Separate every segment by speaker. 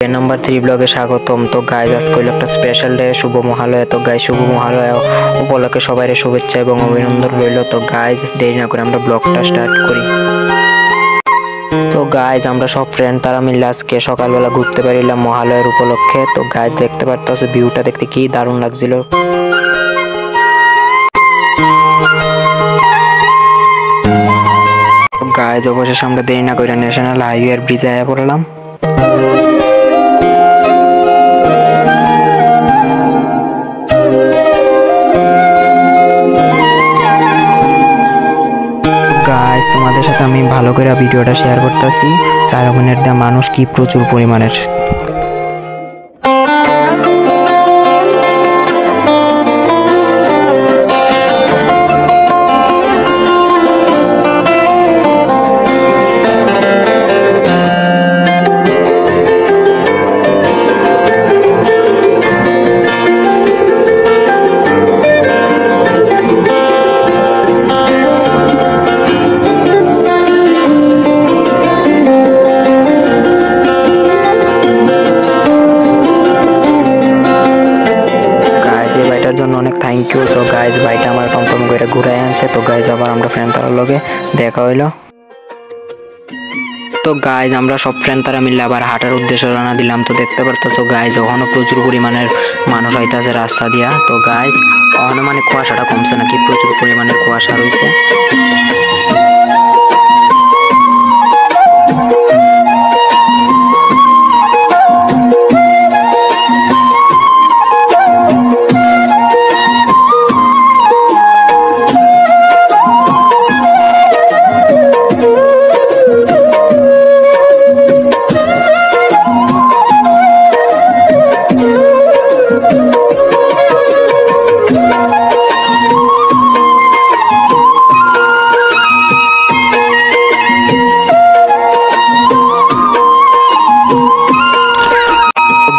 Speaker 1: Number 3 ব্লগে স্বাগতম। তো গাইজ আজকে হলো একটা স্পেশাল ডে, শুভ মহালয়া। তো গাইজ শুভ মহালয়া উপলক্ষে সবাই শুভেচ্ছা এবং অভিনন্দন রইল। তো গাইজ দেরি না করে আমরা ব্লগটা স্টার্ট করি। তো গাইজ আমরা সব ফ্রেন্ড তারা মিলে আজকে সকালবেলা ঘুরতে বেরিলাম মহালয়ার উপলক্ষে। তো গাইজ দেখতে পারতেছো ভিউটা দেখতে কি দারুণ লাগছিল। গাইজ অবশেষে আমরা দেরি না করে ন্যাশনাল হাইওয়ে ব্রিজে আয়া পড়লাম। গাইজ তোমাদের সাথে আমি ভালো করে ভিডিওটা শেয়ার করতেছি। চারকোনের মানুষ কি প্রচুর পরিমাণের। জন্য অনেক থ্যাংক ইউ। তো গাইজ ভাইটা আমার টমটম করে ঘুরাই আনছে। তো গাইজ আবার আমরা ফ্রেন্ড তারার লগে দেখা হইলো। তো গাইজ আমরা সব ফ্রেন্ড তারা মিলে আবার হাঁটার উদ্দেশ্যে রওনা দিলাম। তো দেখতে পারতেছো গাইজ ওখানে প্রচুর পরিমাণের মানুষ আইতাছে রাস্তা দিয়া। তো গাইজ ওখানে মানে কুয়াশাটা কমছে নাকি, প্রচুর পরিমাণের কুয়াশা রয়েছে।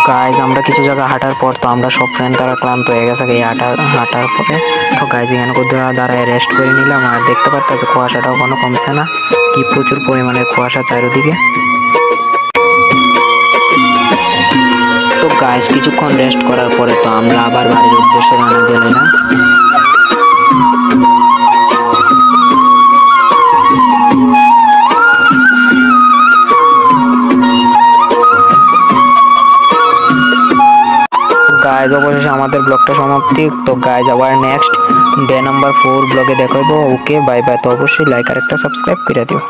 Speaker 1: গাইজ আমরা কিছু জায়গা হাঁটার পর তো আমরা সব ফ্রেন্ড তারা ক্লান্ত হয়ে গেছে এই হাঁটার পরে। তো গাইজ এখানে দাঁড়ায় রেস্ট করে নিলাম। আর দেখতে পারতেছে কুয়াশাটাও কোনো কমছে না, কি প্রচুর পরিমাণের কুয়াশা চারিদিকে। তো গাইজ কিছুক্ষণ রেস্ট করার পরে তো আমরা আবার বাড়ির উদ্দেশ্যে রওনা দিলাম। গাইজ অবশেষে আমাদের ব্লগটা সমাপ্তি। তো গাইজ আবার নেক্সট ডে নাম্বার 4 ব্লগে দেখাবো। Okay bye bye. তো অবশ্যই লাইক আর একটা সাবস্ক্রাইব করে দিও।